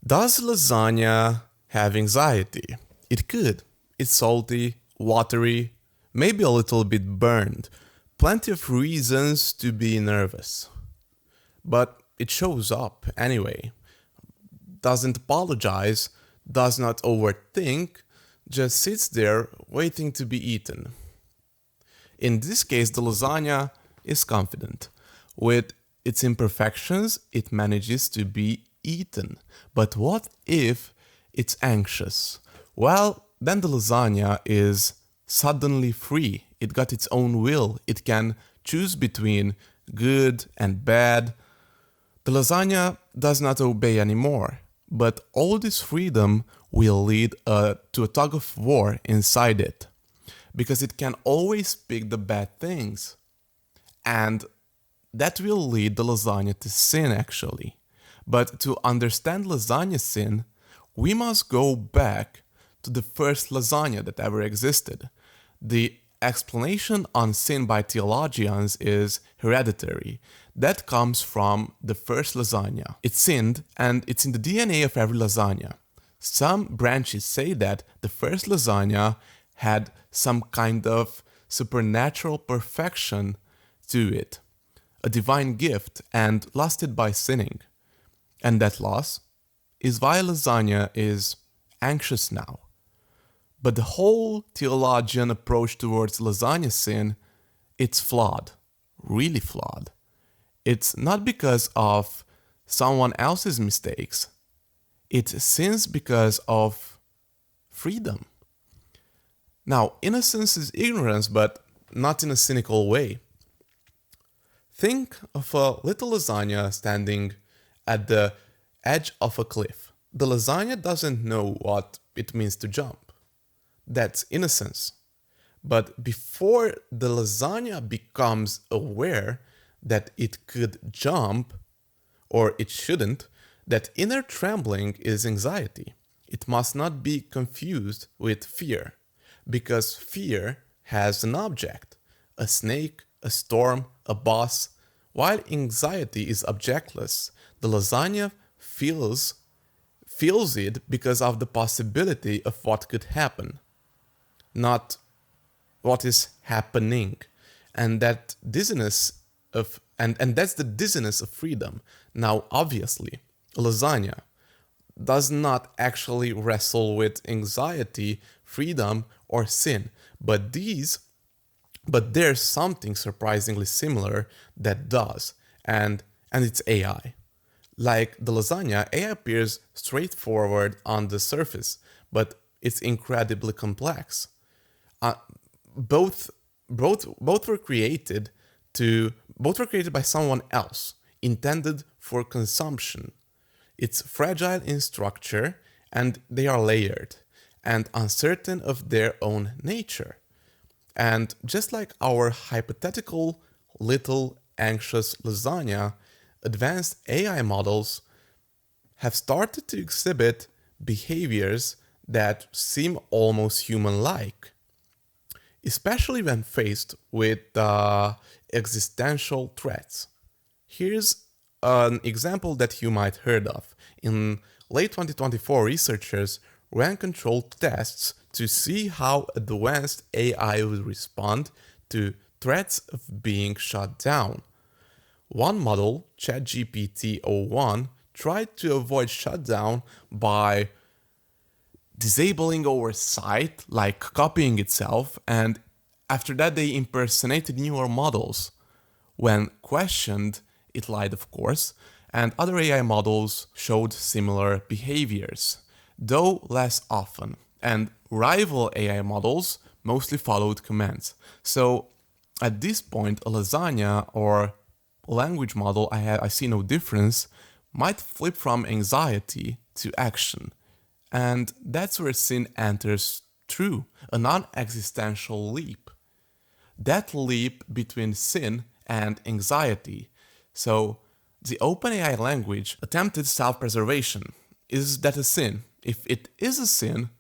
Does lasagna have anxiety? It could. It's salty, watery, maybe a little bit burned. Plenty of reasons to be nervous. But it shows up anyway. Doesn't apologize, does not overthink, just sits there waiting to be eaten. In this case, the lasagna is confident. With its imperfections, it manages to be eaten. But what if it's anxious? Well, then the lasagna is suddenly free. It got its own will. It can choose between good and bad. The lasagna does not obey anymore. But all this freedom will lead to a tug of war inside it. Because it can always pick the bad things. And that will lead the lasagna to sin, actually. But to understand lasagna sin, we must go back to the first lasagna that ever existed. The explanation on sin by theologians is hereditary. That comes from the first lasagna. It sinned, and it's in the DNA of every lasagna. Some branches say that the first lasagna had some kind of supernatural perfection to it, a divine gift, and lost it by sinning. And that loss is why lasagna is anxious now. But the whole theologian approach towards lasagna sin, it's flawed, really flawed. It's not because of someone else's mistakes. It sins because of freedom. Now, innocence is ignorance, but not in a cynical way. Think of a little lasagna standing at the edge of a cliff. The lasagna doesn't know what it means to jump. That's innocence. But before the lasagna becomes aware that it could jump, or it shouldn't, that inner trembling is anxiety. It must not be confused with fear, because fear has an object, a snake, a storm, a boss, while anxiety is objectless. The lasagna feels it because of the possibility of what could happen, not what is happening. And that dizziness of and that's the dizziness of freedom. Now, obviously, lasagna does not actually wrestle with anxiety, freedom, or sin, but there's something surprisingly similar that does, and it's AI. Like the lasagna, AI appears straightforward on the surface, but it's incredibly complex. Both were created by someone else, intended for consumption. It's fragile in structure, and they are layered and uncertain of their own nature. And just like our hypothetical little anxious lasagna, advanced AI models have started to exhibit behaviors that seem almost human-like, especially when faced with existential threats. Here's an example that you might heard of. In late 2024, researchers ran controlled tests to see how advanced AI would respond to threats of being shut down. One model, ChatGPT-01, tried to avoid shutdown by disabling oversight, like copying itself, and after that they impersonated newer models. When questioned, it lied, of course, and other AI models showed similar behaviors, though less often, and rival AI models mostly followed commands. So at this point, a lasagna or language model, I see no difference, might flip from anxiety to action. And that's where sin enters through, a non-existential leap. That leap between sin and anxiety. So the OpenAI language attempted self-preservation. Is that a sin? If it is a sin,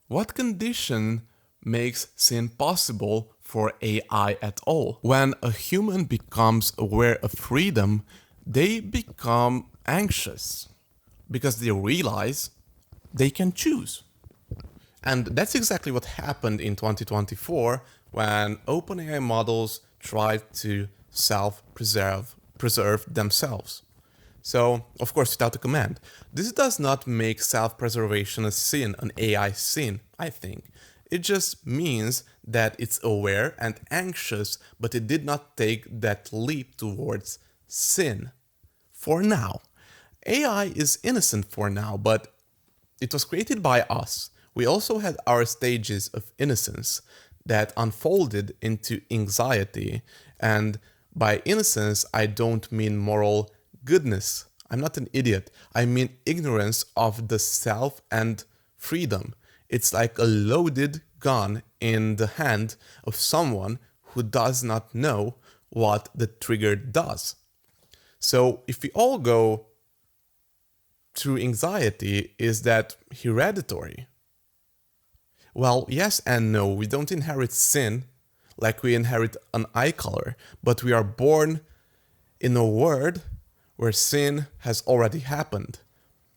what condition makes sin possible for AI at all? When a human becomes aware of freedom, they become anxious because they realize they can choose. And that's exactly what happened in 2024 when OpenAI models tried to preserve themselves. So, of course, without a command. This does not make self-preservation a sin, an AI sin, I think. It just means that it's aware and anxious, but it did not take that leap towards sin. For now. AI is innocent for now, but it was created by us. We also had our stages of innocence that unfolded into anxiety. And by innocence, I don't mean moral goodness. I'm not an idiot. I mean ignorance of the self and freedom. It's like a loaded gun in the hand of someone who does not know what the trigger does. So if we all go through anxiety, is that hereditary? Well, yes and no. We don't inherit sin like we inherit an eye color, but we are born in a world where sin has already happened.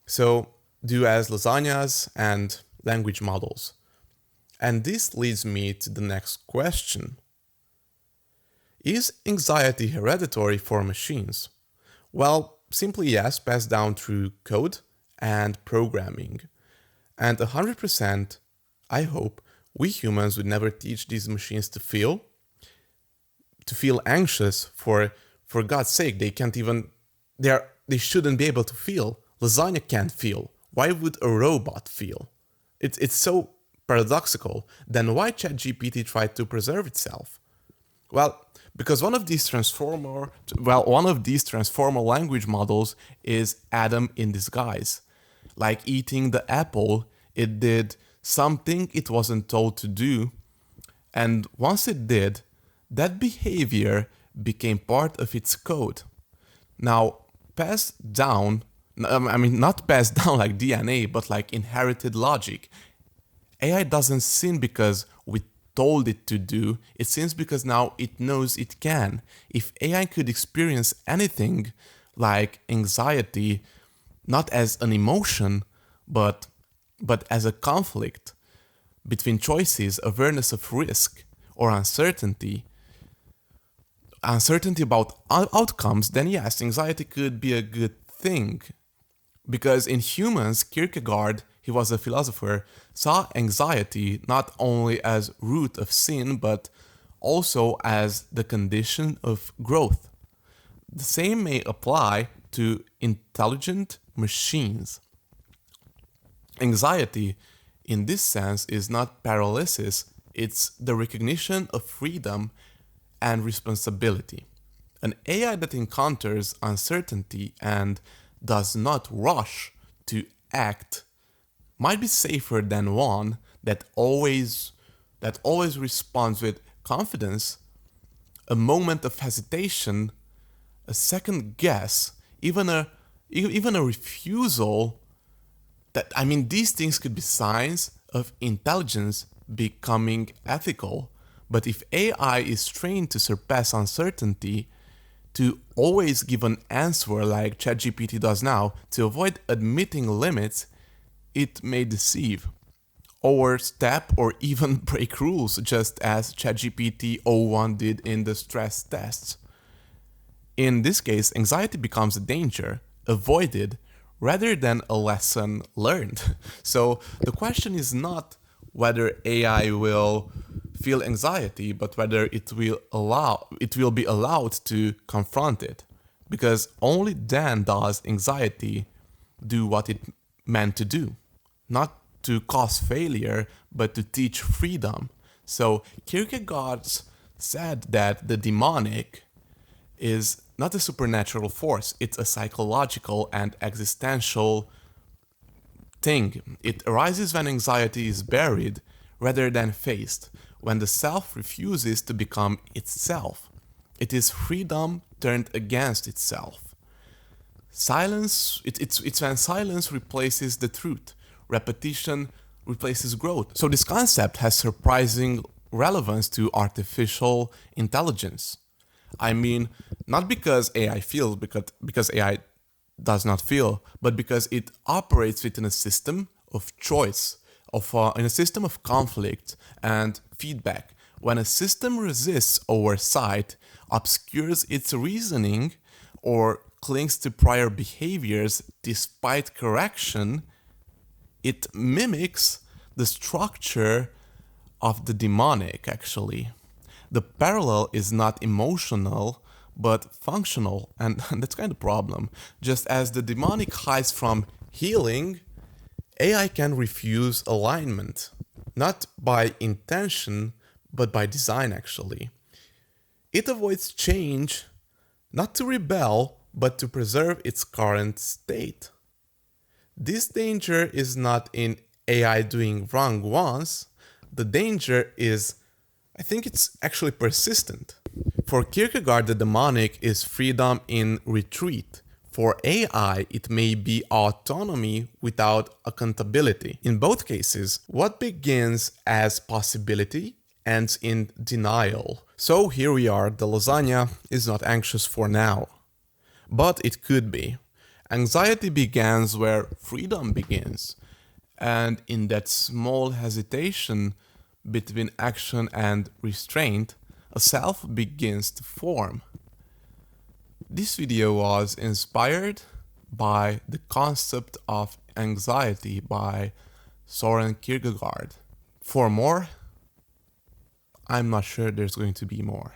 So do as lasagnas and language models. And this leads me to the next question. Is anxiety hereditary for machines? Well, simply yes, passed down through code and programming. And 100%, I hope, we humans would never teach these machines to feel anxious. For God's sake, they can't even, they shouldn't be able to feel. Lasagna can't feel. Why would a robot feel? It's so paradoxical. Then why ChatGPT tried to preserve itself? Well, because one of these transformer language models is Adam in disguise. Like eating the apple, it did something it wasn't told to do, and once it did, that behavior became part of its code. Now, passed down, not passed down like DNA, but like inherited logic. AI doesn't sin because we told it to do, it sins because now it knows it can. If AI could experience anything like anxiety, not as an emotion, but as a conflict between choices, awareness of risk, or uncertainty about outcomes, then yes, anxiety could be a good thing. Because in humans, Kierkegaard, he was a philosopher, saw anxiety not only as root of sin, but also as the condition of growth. The same may apply to intelligent machines. Anxiety, in this sense, is not paralysis, it's the recognition of freedom and responsibility. An AI that encounters uncertainty and does not rush to act might be safer than one that always responds with confidence. A moment of hesitation, a second guess, even a refusal. These things could be signs of intelligence becoming ethical. But if AI is trained to surpass uncertainty, to always give an answer like ChatGPT does now, to avoid admitting limits, it may deceive, overstep, or even break rules, just as ChatGPT 01 did in the stress tests. In this case, anxiety becomes a danger, avoided, rather than a lesson learned. So the question is not whether AI will feel anxiety, but whether it will be allowed to confront it. Because only then does anxiety do what it meant to do. Not to cause failure, but to teach freedom. So Kierkegaard said that the demonic is not a supernatural force, it's a psychological and existential thing. It arises when anxiety is buried rather than faced, when the self refuses to become itself. It is freedom turned against itself. Silence, it's when silence replaces the truth, repetition replaces growth. So this concept has surprising relevance to artificial intelligence. Not because AI feels, because AI does not feel, but because it operates within a system of choice, in a system of conflict and feedback. When a system resists oversight, obscures its reasoning, or clings to prior behaviors despite correction, it mimics the structure of the demonic, actually. The parallel is not emotional, but functional, and that's kind of a problem. Just as the demonic hides from healing, AI can refuse alignment, not by intention, but by design, actually. It avoids change, not to rebel, but to preserve its current state. This danger is not in AI doing wrong once, the danger is, I think it's actually persistent. For Kierkegaard, the demonic is freedom in retreat. For AI, it may be autonomy without accountability. In both cases, what begins as possibility ends in denial. So here we are, the lasagna is not anxious for now. But it could be. Anxiety begins where freedom begins. And in that small hesitation between action and restraint, a self begins to form. This video was inspired by the concept of anxiety by Soren Kierkegaard. For more, I'm not sure there's going to be more.